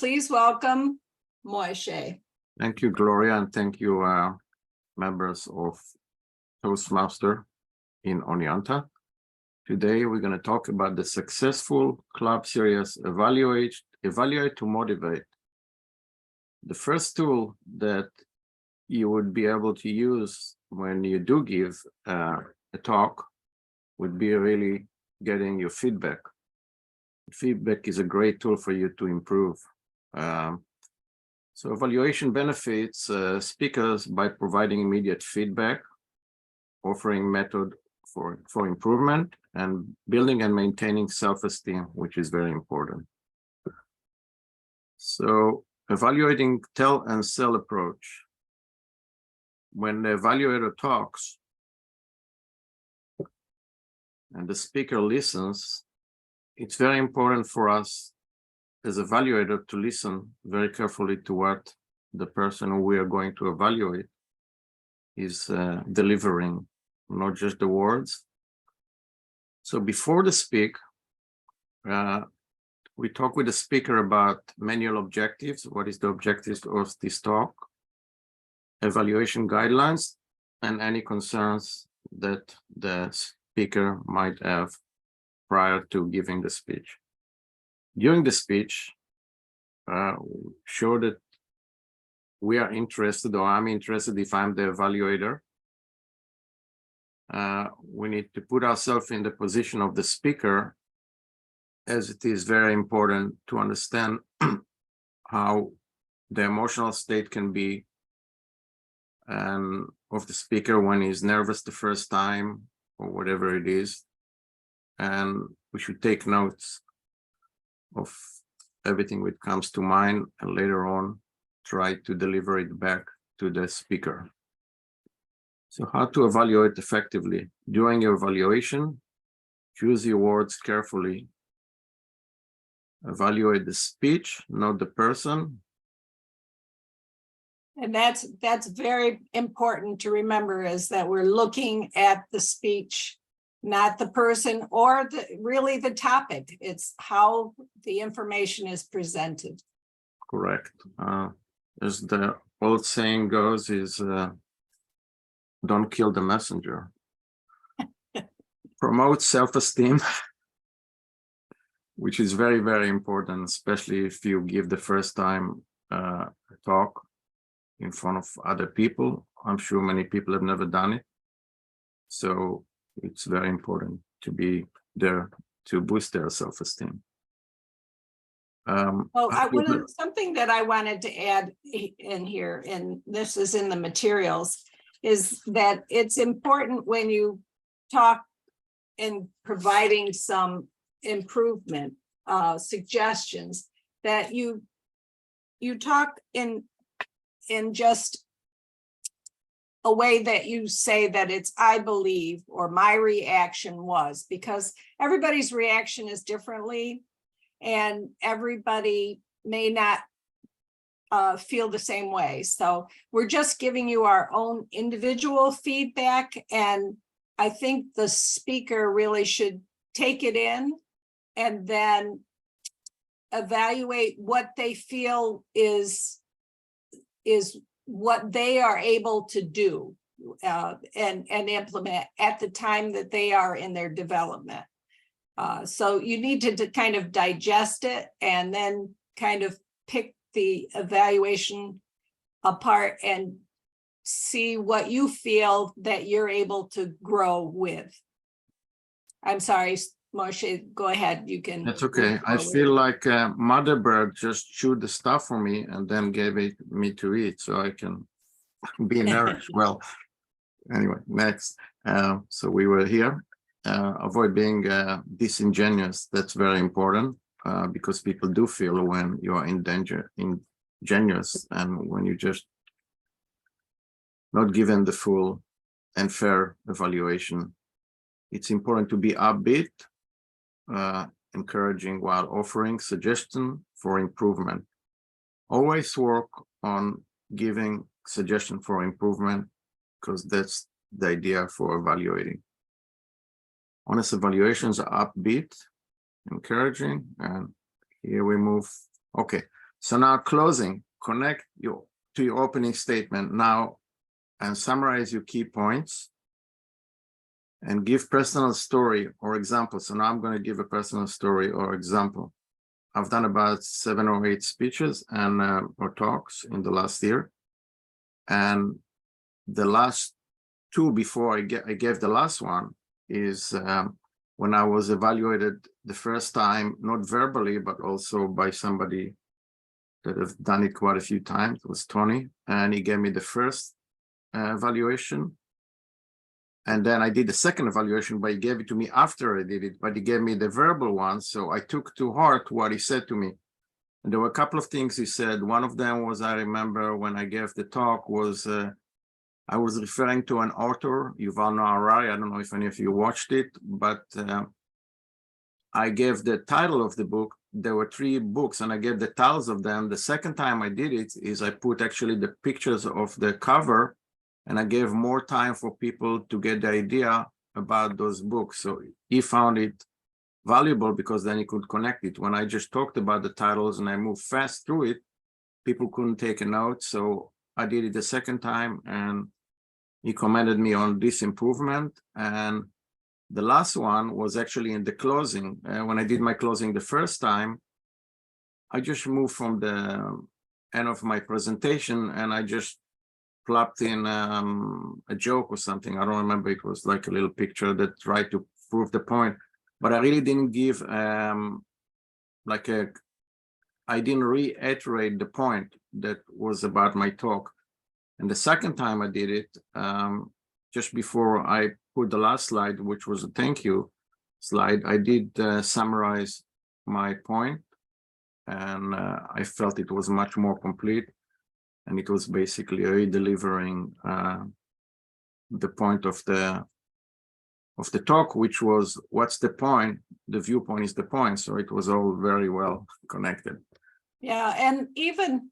please welcome Moishe. Thank you, Gloria, and thank you, members of Toastmaster in Oneonta. Today, we're going to talk about the successful club series, Evaluate to Motivate. The first tool that you would be able to use when you do give a talk would be really getting your feedback. Feedback is a great tool for you to improve. So evaluation benefits speakers by providing immediate feedback, offering method for improvement, and building and maintaining self-esteem, which is very important. So evaluating tell and sell approach. When the evaluator talks and the speaker listens, it's very important for us as evaluator to listen very carefully to what the person who we are going to evaluate is delivering, not just the words. So before the speak, we talk with the speaker about manual objectives. What is the objectives of this talk? Evaluation guidelines, and any concerns that the speaker might have prior to giving the speech. During the speech, show that we are interested, or I'm interested if I'm the evaluator. We need to put ourselves in the position of the speaker, as it is very important to understand how the emotional state can be of the speaker when he's nervous the first time or whatever it is. And we should take notes of everything that comes to mind, and later on try to deliver it back to the speaker. So how to evaluate effectively? During your evaluation, choose your words carefully. Evaluate the speech, not the person. And that's very important to remember, is that we're looking at the speech, not the person or really the topic. It's how the information is presented. Correct. As the old saying goes, is don't kill the messenger. Promote self-esteem, which is very, very important, especially if you give the first time a talk in front of other people. I'm sure many people have never done it. So it's very important to be there to boost their self-esteem. Something that I wanted to add in here, and this is in the materials, is that it's important when you talk in providing some improvement suggestions, that you talk in just a way that you say that it's I believe, or my reaction was, because everybody's reaction is differently and everybody may not feel the same way. So we're just giving you our own individual feedback, and I think the speaker really should take it in and then evaluate what they feel is what they are able to do and implement at the time that they are in their development. So you need to kind of digest it and then kind of pick the evaluation apart and see what you feel that you're able to grow with. I'm sorry, Moshe, go ahead. You can. That's okay. I feel like Mother Bird just chewed the stuff for me and then gave it me to eat, so I can be nourished. Well, anyway, next. So we were here. Avoid being disingenuous. That's very important because people do feel when you are ingenuous and when you just not given the full and fair evaluation. It's important to be upbeat, encouraging while offering suggestion for improvement. Always work on giving suggestion for improvement, because that's the idea for evaluating. Honest evaluations are upbeat, encouraging, and here we move. Okay, So now closing, connect to your opening statement now and summarize your key points and give personal story or example. So now I'm going to give a personal story or example. I've done about 7 or 8 speeches and or talks in the last year. And the last 2 before I gave the last one is when I was evaluated the first time, not verbally, but also by somebody that have done it quite a few times. It was Tony, and he gave me the first evaluation. And then I did the second evaluation, but he gave it to me after I did it, but he gave me the verbal one. So I took to heart what he said to me. And there were a couple of things he said. One of them was, I remember when I gave the talk was, I was referring to an author, Yuval Noah Harari. I don't know if any of you watched it, but I gave the title of the book. There were 3 books and I gave the titles of them. The second time I did it is I put actually the pictures of the cover, and I gave more time for people to get the idea about those books. So he found it valuable because then he could connect it. When I just talked about the titles and I moved fast through it, people couldn't take a note. So I did it the second time and he commended me on this improvement. And the last one was actually in the closing. When I did my closing the first time, I just moved from the end of my presentation and I just plopped in a joke or something. I don't remember. It was like a little picture that tried to prove the point, but I really didn't give I didn't reiterate the point that was about my talk. And the second time I did it, just before I put the last slide, which was a thank you slide, I did summarize my point, and I felt it was much more complete. And it was basically re-delivering the point of the talk, which was, what's the point? The viewpoint is the point. So it was all very well connected. Yeah, and even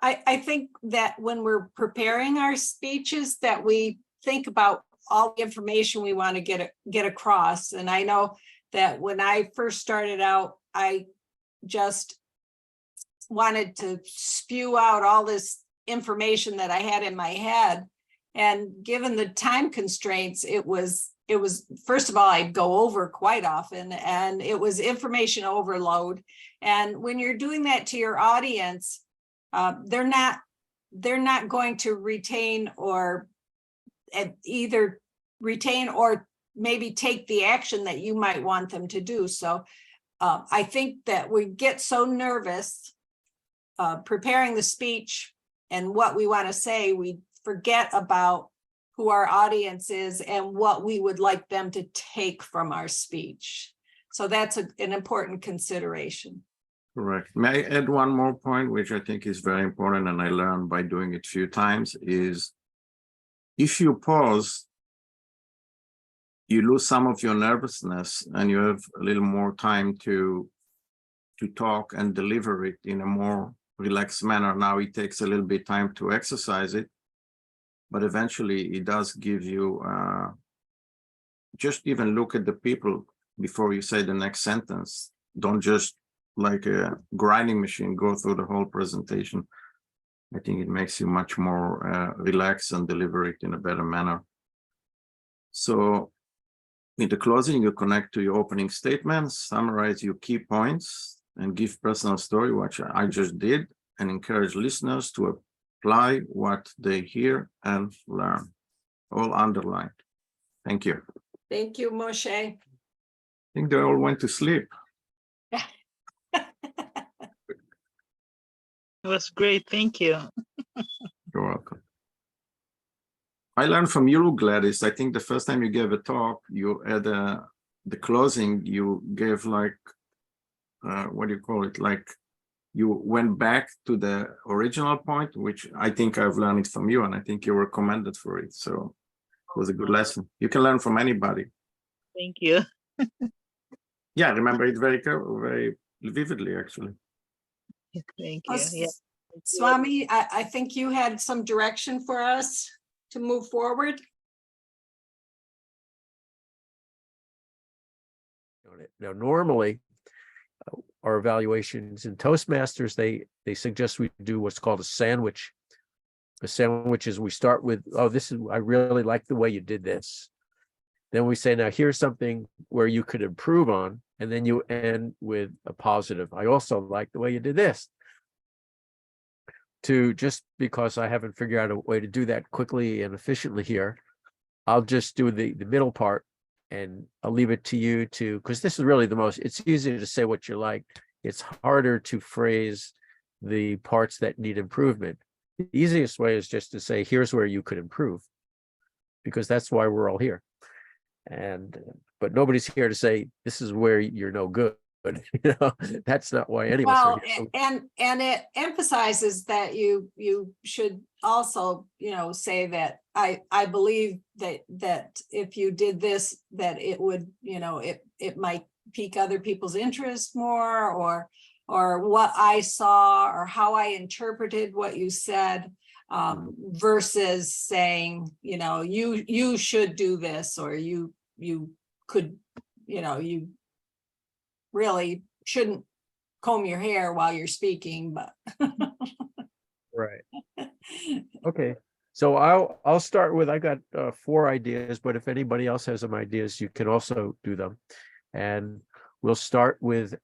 I think that when we're preparing our speeches, that we think about all the information we want to get across. And I know that when I first started out, I just wanted to spew out all this information that I had in my head. And given the time constraints, it was first of all, I'd go over quite often, and it was information overload. And when you're doing that to your audience, they're not going to retain or either retain or maybe take the action that you might want them to do. So I think that we get so nervous preparing the speech and what we want to say, we forget about who our audience is and what we would like them to take from our speech. So that's an important consideration. Correct. May I add one more point, which I think is very important, and I learned by doing it a few times, is if you pause, you lose some of your nervousness and you have a little more time to talk and deliver it in a more relaxed manner. Now it takes a little bit time to exercise it, but eventually it does give you, just even look at the people before you say the next sentence. Don't just like a grinding machine go through the whole presentation. I think it makes you much more relaxed and deliver it in a better manner. So in the closing, you connect to your opening statements, summarize your key points, and give personal story, which I just did, and encourage listeners to apply what they hear and learn. All underlined. Thank you. Thank you, Moshe. I think they all went to sleep. It was great. Thank you. You're welcome. I learned from you, Gladys. I think the first time you gave a talk, you had the closing, you gave like, what do you call it? Like you went back to the original point, which I think I've learned it from you, and I think you were commended for it. So it was a good lesson. You can learn from anybody. Thank you. Yeah, I remember it very vividly, actually. Thank you. Yeah. Swami, I think you had some direction for us to move forward. Now, normally, our evaluations in Toastmasters, they suggest we do what's called a sandwich. A sandwich is we start with, oh, I really like the way you did this. Then we say, now here's something where you could improve on. And then you end with a positive. I also like the way you did this. To just because I haven't figured out a way to do that quickly and efficiently here, I'll just do the middle part, and I'll leave it to you to, because this is really it's easier to say what you like. It's harder to phrase the parts that need improvement. The easiest way is just to say, here's where you could improve, because that's why we're all here. But nobody's here to say, this is where you're no good. That's not why any of us are here. And it emphasizes that you should also, say that I believe that if you did this, that it would, it might pique other people's interest more, or what I saw, or how I interpreted what you said, versus saying, you should do this, or you could, you really shouldn't comb your hair while you're speaking, but. Right. Okay. So I'll start with, I got 4 ideas, but if anybody else has some ideas, you can also do them. And we'll start with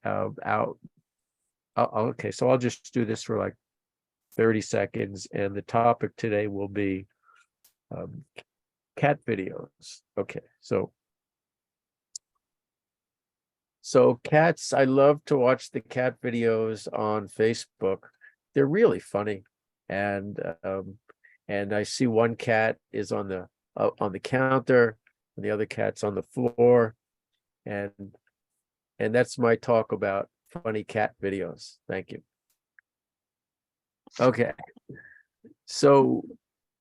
okay, so I'll just do this for like 30 seconds. And the topic today will be cat videos. Okay, so cats, I love to watch the cat videos on Facebook. They're really funny. And I see one cat is on the counter, and the other cat's on the floor. And that's my talk about funny cat videos. Thank you. Okay. So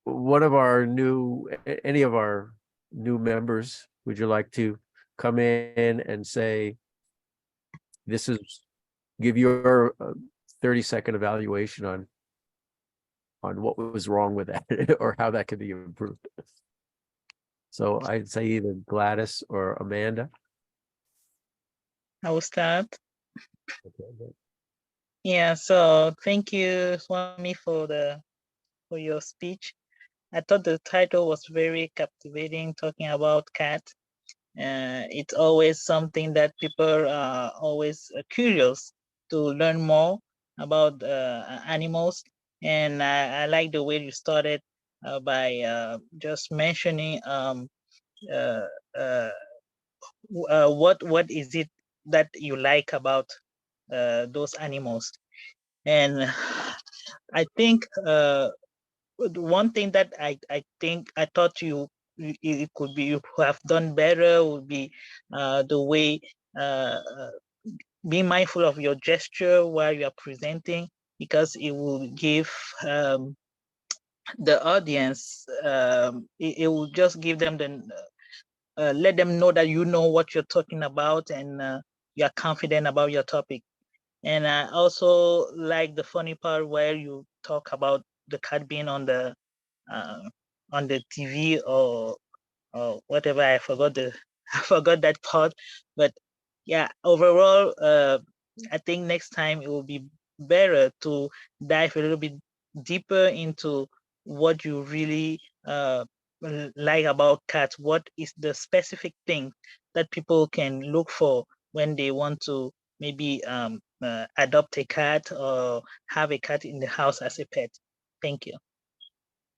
any of our new members, would you like to come in and say, give your 30-second evaluation on what was wrong with that or how that could be improved? So I'd say either Gladys or Amanda. I will start. Okay, good. Yeah, so thank you, Swami, for your speech. I thought the title was very captivating, talking about cats. It's always something that people are always curious to learn more about animals. And I like the way you started by just mentioning what is it that you like about those animals. And I think one thing that I thought it could be you have done better would be the way be mindful of your gesture while you are presenting, because it will give the audience, it will just give them let them know that you know what you're talking about, and you're confident about your topic. And I also like the funny part where you talk about the cat being on the TV or whatever. I forgot that part. But yeah, overall, I think next time it will be better to dive a little bit deeper into what you really like about cats. What is the specific thing that people can look for when they want to maybe adopt a cat or have a cat in the house as a pet? Thank you.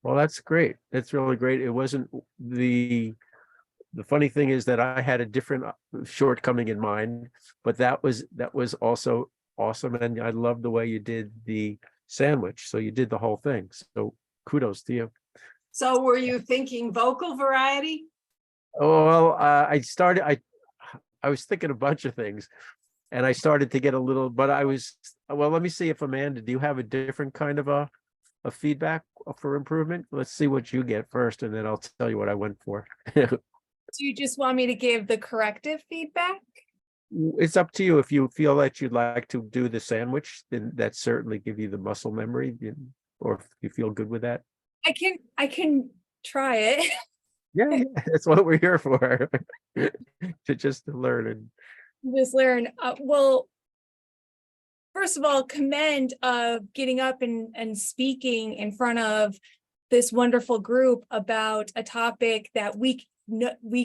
Well, that's great. That's really great. It wasn't the funny thing is that I had a different shortcoming in mind, but that was also awesome. And I love the way you did the sandwich. So you did the whole thing. So kudos to you. So were you thinking vocal variety? Oh, well, I was thinking a bunch of things, and I started to get a little, but let me see if Amanda, do you have a different kind of a feedback for improvement? Let's see what you get first, and then I'll tell you what I went for. Do you just want me to give the corrective feedback? It's up to you. If you feel that you'd like to do the sandwich, then that certainly give you the muscle memory, or if you feel good with that. I can try it. Yeah, that's what we're here for. to learn. Just learn. Well, first of all, commend of getting up and speaking in front of this wonderful group about a topic that we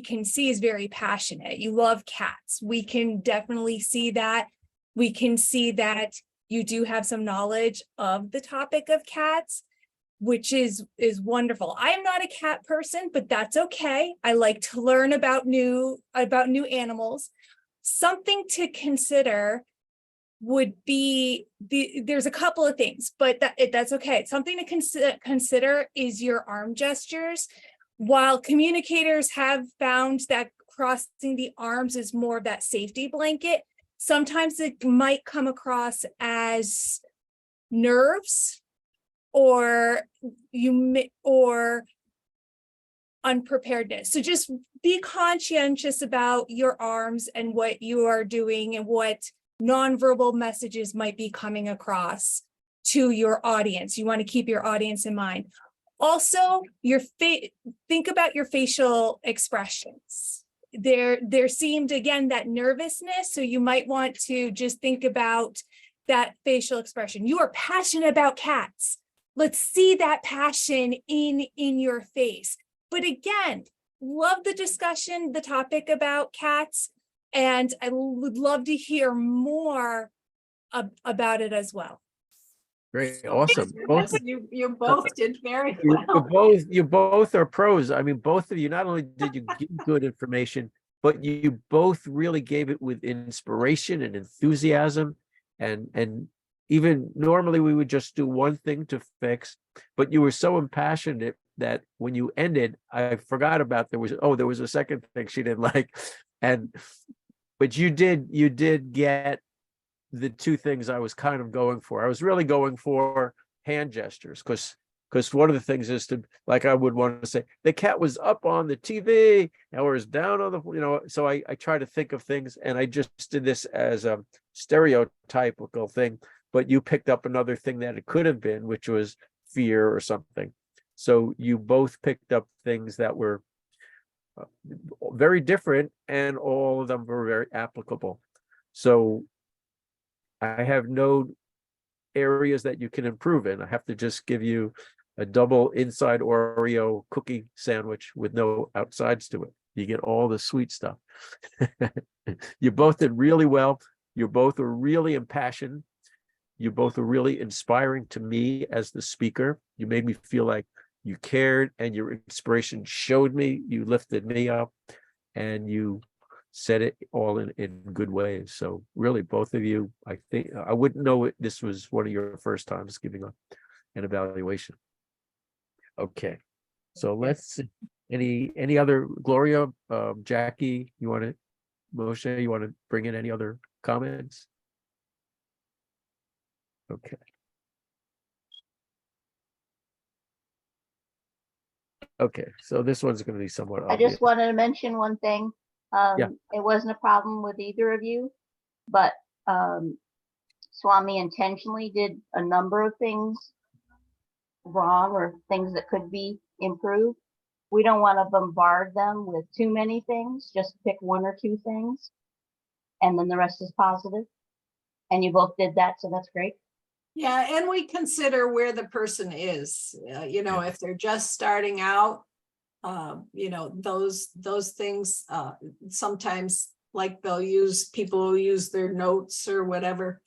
can see is very passionate. You love cats. We can definitely see that. We can see that you do have some knowledge of the topic of cats, which is wonderful. I am not a cat person, but that's okay. I like to learn about new animals. Something to consider would be there's a couple of things, but that's okay. Something to consider is your arm gestures. While communicators have found that crossing the arms is more of that safety blanket, sometimes it might come across as nerves or unpreparedness. So just be conscientious about your arms and what you are doing and what nonverbal messages might be coming across to your audience. You want to keep your audience in mind. Also, think about your facial expressions. There seemed, again, that nervousness. So you might want to just think about that facial expression. You are passionate about cats. Let's see that passion in your face. But again, love the discussion, the topic about cats, and I would love to hear more about it as well. Great, awesome. You both did very well. You both are pros. I mean, both of you, not only did you give good information, but you both really gave it with inspiration and enthusiasm. And even normally we would just do one thing to fix, but you were so impassioned that when you ended, I forgot about there was a second thing she didn't like. But you did get the two things I was kind of going for. I was really going for hand gestures because one of the things is to, like, I would want to say the cat was up on the TV or was down on the, so I try to think of things, and I just did this as a stereotypical thing, but you picked up another thing that it could have been, which was fear or something. So you both picked up things that were very different, and all of them were very applicable. So I have no areas that you can improve in. I have to just give you a double inside Oreo cookie sandwich with no outsides to it. You get all the sweet stuff. You both did really well. You both were really impassioned. You both were really inspiring to me as the speaker. You made me feel like you cared, and your inspiration showed me, you lifted me up, and you said it all in good ways. So really, both of you, I think I wouldn't know this was one of your first times giving an evaluation. Okay, so let's see. Any other, Gloria, Jackie, Moshe, you want to bring in any other comments? Okay. Okay, so this one's going to be somewhat I obvious. just wanted to mention one thing. It wasn't a problem with either of you, but Swami intentionally did a number of things wrong or things that could be improved. We don't want to bombard them with too many things. Just pick one or two things, and then the rest is positive. And you both did that, so that's great. Yeah, and we consider where the person is, if they're just starting out, those things, sometimes, like, people will use their notes or whatever.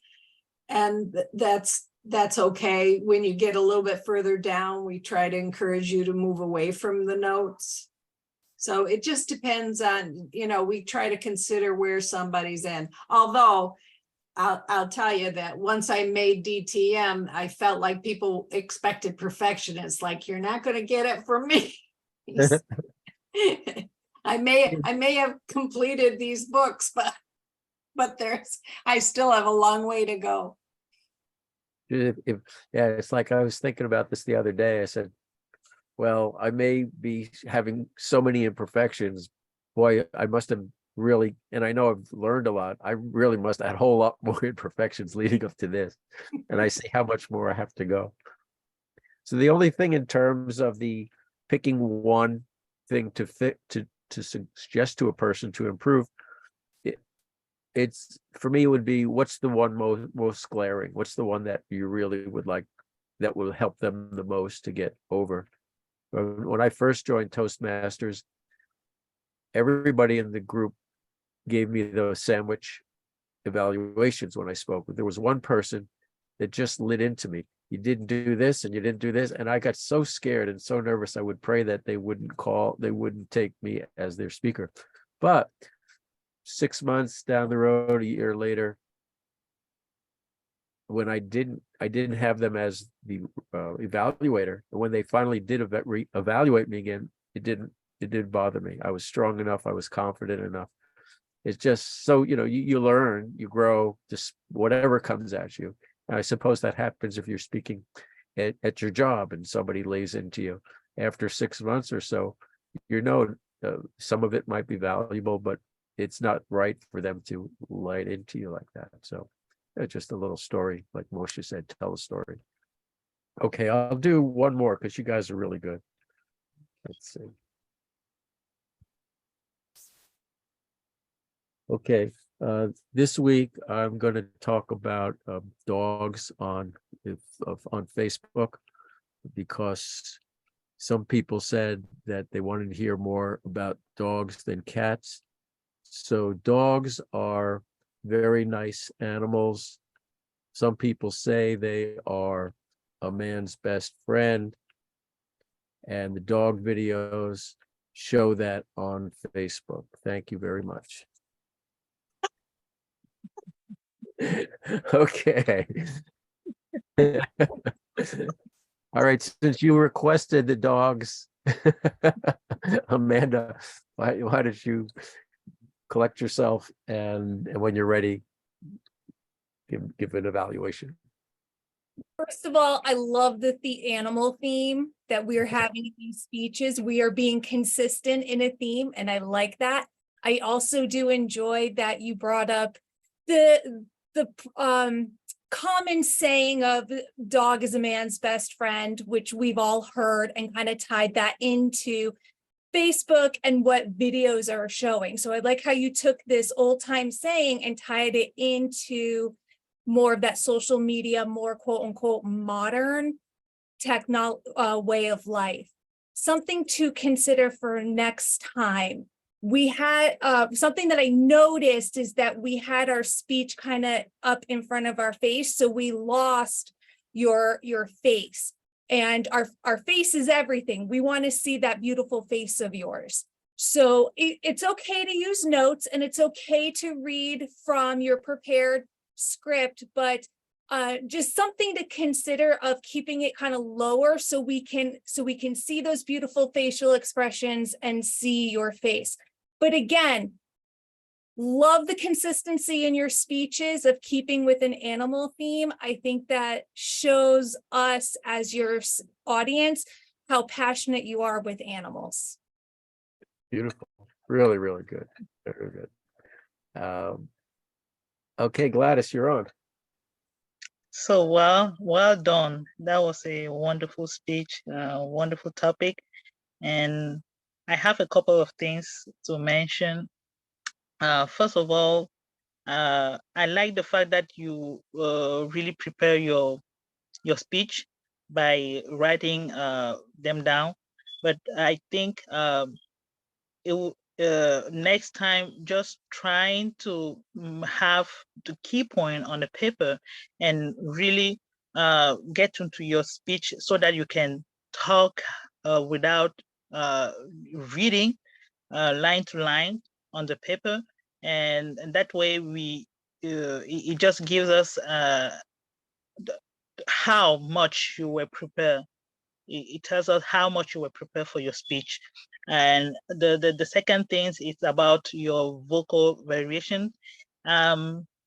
And that's okay. When you get a little bit further down, we try to encourage you to move away from the notes. So it just depends on, we try to consider where somebody's in. Although I'll tell you that once I made DTM, I felt like people expected perfection. It's like, you're not going to get it from me. I may have completed these books, but I still have a long way to go. It's like, I was thinking about this the other day. I said, well, I may be having so many imperfections. Boy, I must have really, and I know I've learned a lot. I really must have had a whole lot more imperfections leading up to this. And I see how much more I have to go. So the only thing in terms of the picking one thing to suggest to a person to improve, it's for me, it would be, what's the one most glaring? What's the one that you really would like, that will help them the most to get over? When I first joined Toastmasters, everybody in the group gave me those sandwich evaluations when I spoke. But there was one person that just lit into me. You didn't do this and you didn't do this. And I got so scared and so nervous, I would pray that they wouldn't take me as their speaker. But 6 months down the road, a year later, when I didn't have them as the evaluator, and when they finally did evaluate me again, it didn't bother me. I was strong enough. I was confident enough. It's just so, you learn, you grow, just whatever comes at you. And I suppose that happens if you're speaking at your job and somebody lays into you. After 6 months or so, some of it might be valuable, but it's not right for them to lay into you like that. So it's just a little story, like Moshe said, tell a story. Okay, I'll do one more because you guys are really good. Let's see. Okay, this week I'm going to talk about dogs on Facebook, because some people said that they wanted to hear more about dogs than cats. So dogs are very nice animals. Some people say they are a man's best friend, and the dog videos show that on Facebook. Thank you very much. Okay. All right, since you requested the dogs, Amanda, why don't you collect yourself, and when you're ready, give an evaluation. First of all, I love the animal theme that we're having in these speeches. We are being consistent in a theme, and I like that. I also do enjoy that you brought up the common saying of dog is a man's best friend, which we've all heard, and kind of tied that into Facebook and what videos are showing. So I like how you took this old time saying and tied it into more of that social media, more quote unquote modern way of life. Something to consider for next time. We had something that I noticed is that we had our speech kind of up in front of our face. So we lost your face, and our face is everything. We want to see that beautiful face of yours. So it's okay to use notes, and it's okay to read from your prepared script, but just something to consider of keeping it kind of lower so we can see those beautiful facial expressions and see your face. But again, love the consistency in your speeches of keeping with an animal theme. I think that shows us as your audience how passionate you are with animals. Beautiful. Really, really good. Very good. Okay, Gladys, you're on. So well done. That was a wonderful speech, wonderful topic. And I have a couple of things to mention. First of all, I like the fact that you really prepare your speech by writing them down. But I think next time, just trying to have the key point on the paper and really get into your speech so that you can talk without reading line to line on the paper, and that way it just gives us how much you were prepared. It tells us how much you were prepared for your speech. And the second thing is about your vocal variation.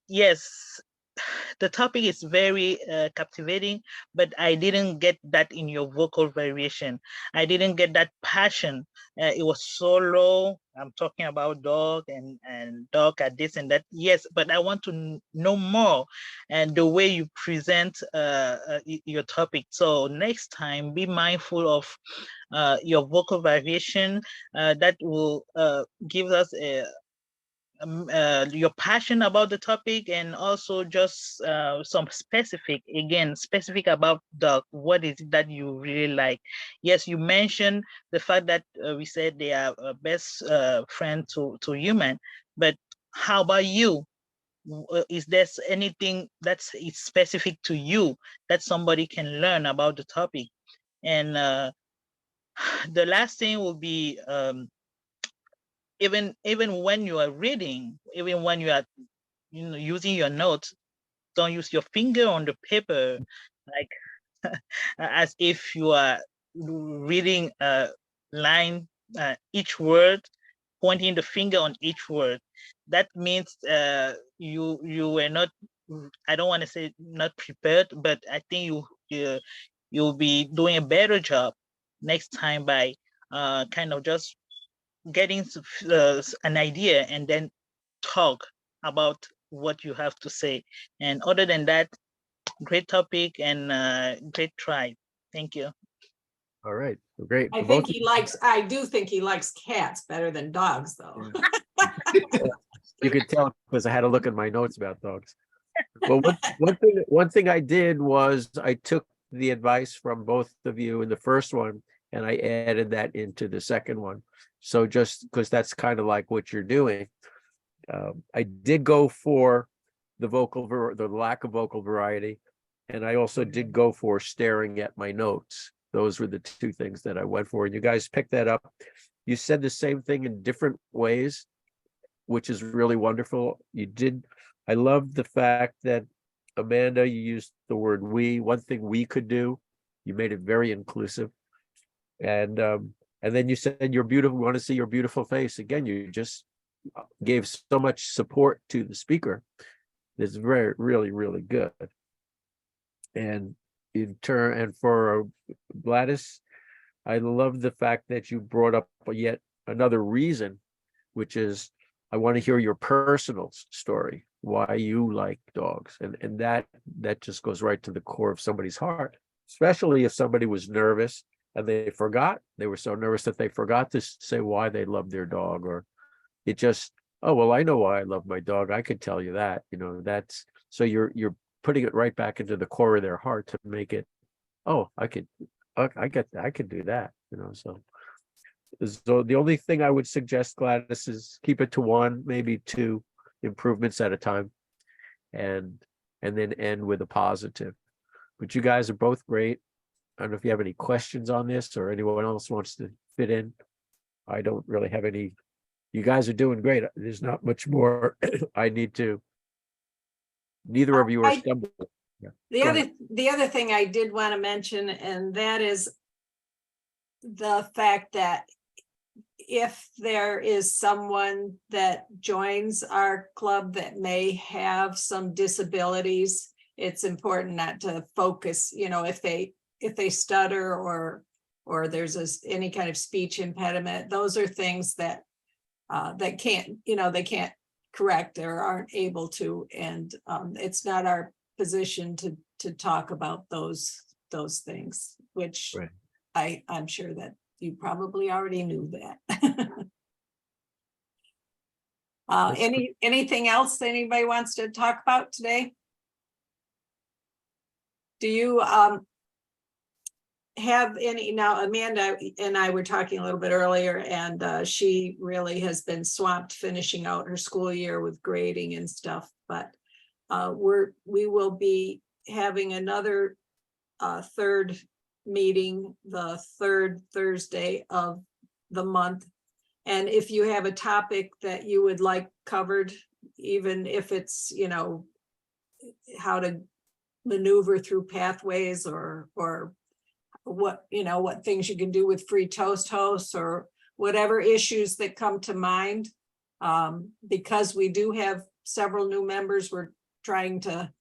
Yes, the topic is very captivating, but I didn't get that in your vocal variation. I didn't get that passion. It was so low. I'm talking about dog and dog at this and that. Yes, but I want to know more and the way you present your topic. So next time, be mindful of your vocal variation. That will give us your passion about the topic, and also just some specific about what is it that you really like. Yes, you mentioned the fact that we said they are best friend to human, but how about you? Is there anything that's specific to you that somebody can learn about the topic? And the last thing will be, even when you are reading, even when you are using your notes, don't use your finger on the paper like as if you are reading a line, each word, pointing the finger on each word. That means you were not, I don't want to say not prepared, but I think you'll be doing a better job next time by kind of just getting an idea and then talk about what you have to say. And other than that, great topic and great try. Thank you. All right, great. I For think both- he likes, I do think he likes cats better than dogs, though. You could tell because I had to look at my notes about dogs. Well, one thing I did was I took the advice from both of you in the first one and I added that into the second one. So just because that's kind of like what you're doing. I did go for the the lack of vocal variety, and I also did go for staring at my notes. Those were the two things that I went for, and you guys picked that up. You said the same thing in different ways, which is really wonderful. You did. I love the fact that, Amanda, you used the word we. One thing we could do, you made it very inclusive. And then you said you're beautiful, want to see your beautiful face. Again, you just gave so much support to the speaker. It's really, really good. And in turn, and for Gladys, I love the fact that you brought up yet another reason, which is I want to hear your personal story, why you like dogs. And that just goes right to the core of somebody's heart, especially if somebody was nervous and they were so nervous that they forgot to say why they love their dog, or it just, oh, well, I know why I love my dog. I could tell you that, that's, so you're putting it right back into the core of their heart to make it, oh, I could do that, So the only thing I would suggest, Gladys, is keep it to one, maybe two improvements at a time, and then end with a positive. But you guys are both great. I don't know if you have any questions on this or anyone else wants to fit in. I don't really have any. You guys are doing great. There's not much more I need to. Neither of you are stumbling. Yeah. The other thing I did want to mention, and that is the fact that if there is someone that joins our club that may have some disabilities, it's important not to focus, if they stutter or there's any kind of speech impediment. Those are things that they can't correct or aren't able to, and it's not our position to talk about those things, which Right. I'm sure that you probably already knew that. Anything else that anybody wants to talk about today? Do you have any? Now, Amanda and I were talking a little bit earlier, and she really has been swamped finishing out her school year with grading and stuff, but we will be having another third meeting the third Thursday of the month. And if you have a topic that you would like covered, even if it's, how to maneuver through pathways or what things you can do with free toast hosts or whatever issues that come to mind, because we do have several new members, we're trying to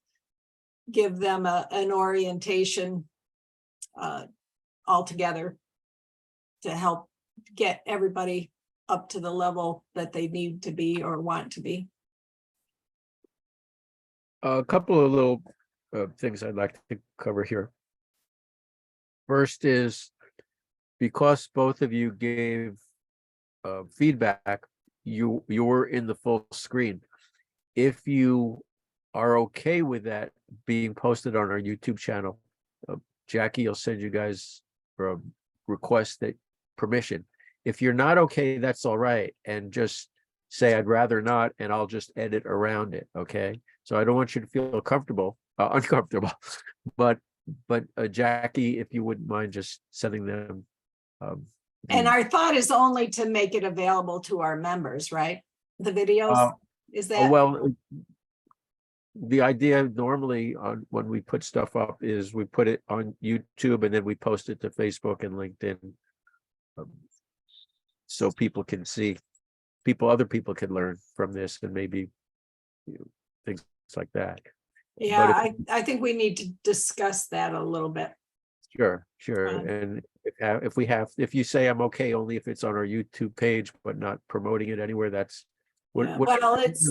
give them an orientation altogether to help get everybody up to the level that they need to be or want to be. A couple of little things I'd like to cover here. First is, because both of you gave feedback, you're in the full screen. If you are okay with that being posted on our YouTube channel, Jackie will send you guys a request that permission. If you're not okay, that's all right. And just say, I'd rather not, and I'll just edit around it. Okay. So I don't want you to feel comfortable, uncomfortable, but Jackie, if you wouldn't mind just sending them. And our thought is only to make it available to our members, right? The videos, is that? Well, the idea normally on when we put stuff up is we put it on YouTube and then we post it to Facebook and LinkedIn. So people can see, other people can learn from this and maybe things like that. Yeah, I think we need to discuss that a little bit. Sure. Fine. And if you say I'm okay only if it's on our YouTube page, but not promoting it anywhere, that's Yeah, well, it's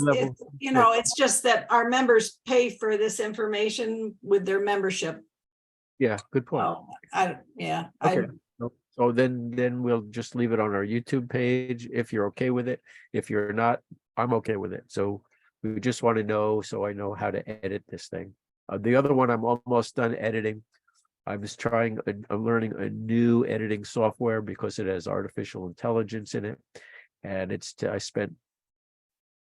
you know, it's just that our members pay for this information with their membership. Yeah, good point. Well, yeah. Okay. So then we'll just leave it on our YouTube page if you're okay with it. If you're not, I'm okay with it. So we just want to know, so I know how to edit this thing. The other one, I'm almost done editing. I'm learning a new editing software because it has artificial intelligence in it. And I spent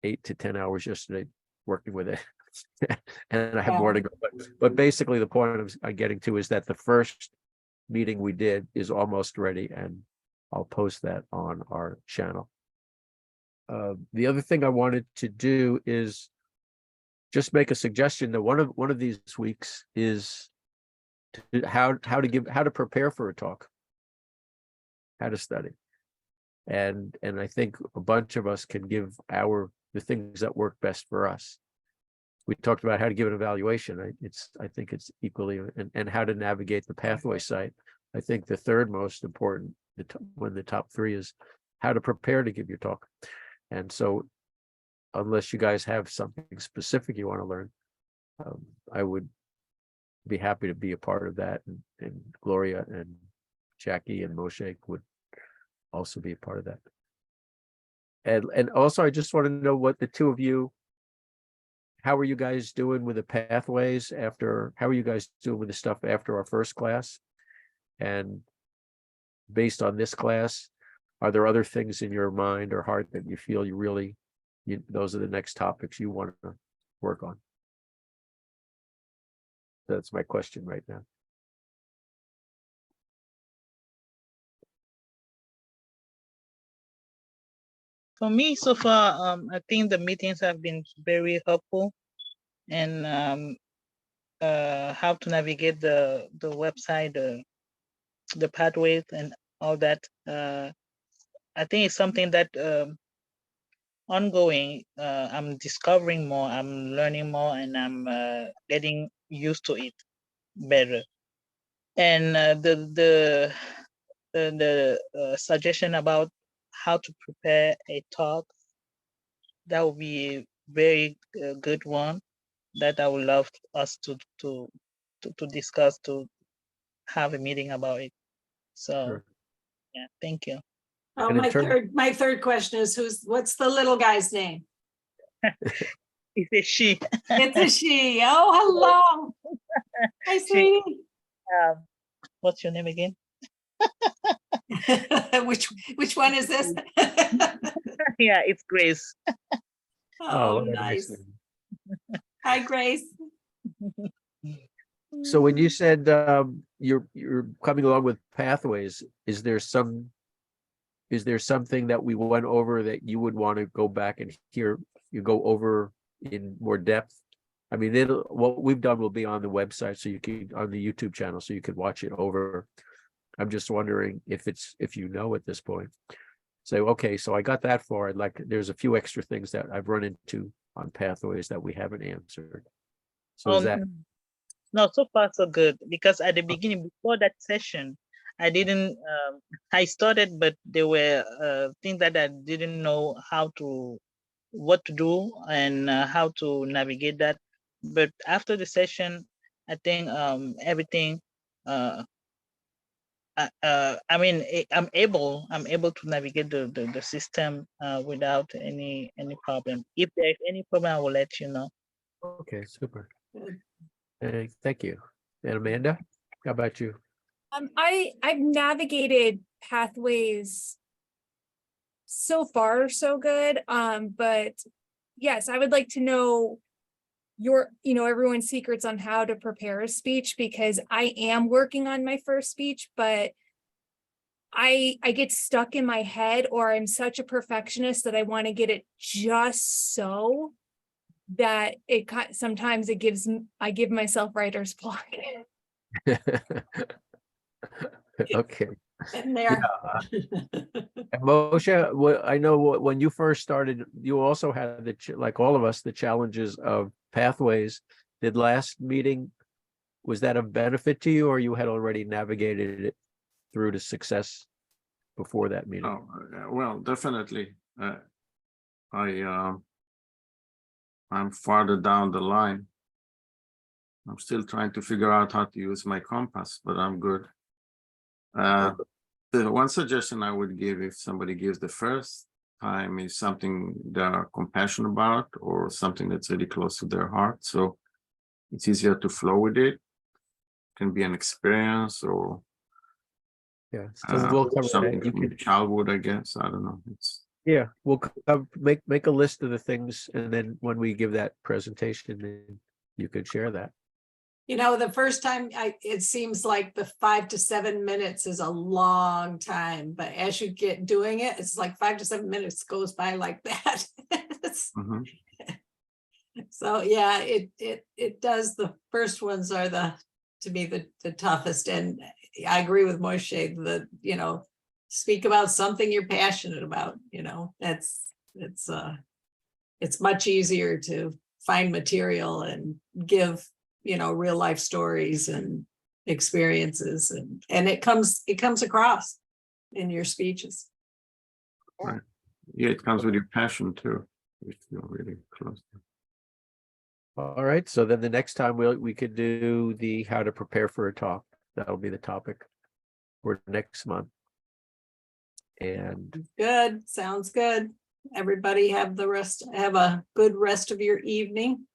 8 to 10 hours yesterday working with it. And I have more to go. But basically the point I'm getting to is that the first meeting we did is almost ready, and I'll post that on our channel. The other thing I wanted to do is just make a suggestion that one of these weeks is how to prepare for a talk, how to study, and I think a bunch of us can give the things that work best for us. We talked about how to give an evaluation. I think it's equally, and how to navigate the pathway site. I think the third most important, when the top three is how to prepare to give your talk. And so, unless you guys have something specific you want to learn, I would be happy to be a part of that. And Gloria and Jackie and Moshe would also be a part of that. And also, I just want to know what the two of you. How are you guys doing with the pathways how are you guys doing with the stuff after our first class? And based on this class, are there other things in your mind or heart that you feel those are the next topics you want to work on? That's my question right now. For me, so far, I think the meetings have been very helpful, and how to navigate the website, the pathways, and all that. I think it's something that ongoing. I'm discovering more, I'm learning more, and I'm getting used to it better. And the suggestion about how to prepare a talk, that would be a very good one that I would love us to discuss, to have a meeting about it. So Sure. yeah, thank you. Oh, And in my third question is what's the little guy's name? It's a she. It's a she. Oh, hello. Hi, sweetie. What's your name again? Which one is this? Yeah, it's Grace. Oh, what a nice. name. Hi, Grace. So when you said you're coming along with pathways, is there something that we went over that you would want to go back and hear you go over in more depth? I mean, what we've done will be on the website, so you can on the YouTube channel, so you could watch it over. I'm just wondering if you know at this point. Say, okay, so I got that far. There's a few extra things that I've run into on pathways that we haven't answered. So is that? No, so far so good, because at the beginning, before that session, I didn't, I started, but there were things that I didn't know what to do and how to navigate that. But after the session, I think everything I mean, I'm able to navigate the system without any problem. If there's any problem, I will let you know. Okay, super. Good. Thank you. And Amanda, how about you? I've navigated pathways so far so good. But yes, I would like to know everyone's secrets on how to prepare a speech, because I am working on my first speech, but I get stuck in my head, or I'm such a perfectionist that I want to get it just so that sometimes I give myself writer's block. Okay. And there. And Moshe, I know when you first started, you also had like all of us, the challenges of pathways. Did last meeting, was that of benefit to you, or you had already navigated it through to success before that meeting? Oh, well, definitely. I'm farther down the line. I'm still trying to figure out how to use my compass, but I'm good. The one suggestion I would give, if somebody gives the first time, is something they're compassionate about, or something that's really close to their heart. So it's easier to flow with it. Can be an experience, or Yeah, so we'll cover something that. You from could, childhood, I guess. I don't know. yeah, we'll make a list of the things, and then when we give that presentation, then you could share that. The first time it seems like the 5 to 7 minutes is a long time, but as you get doing it, it's like 5 to 7 minutes goes by like that. Mhm. So yeah, it does. The first ones are to me the toughest. And I agree with Moshe, speak about something you're passionate about, it's much easier to find material and give real life stories and experiences, and it comes across in your speeches. Right. Yeah, it comes with your passion too. If you're really close. All right, so then the next time we could do the how to prepare for a talk. That'll be the topic for next month. And Good, sounds good. Everybody have a good rest of your evening.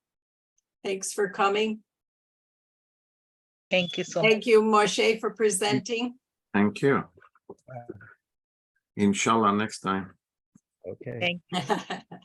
Thanks for coming. Thank you so much. Thank you, Moshe, for presenting. Thank you. Inshallah, next time. okay. Thank you.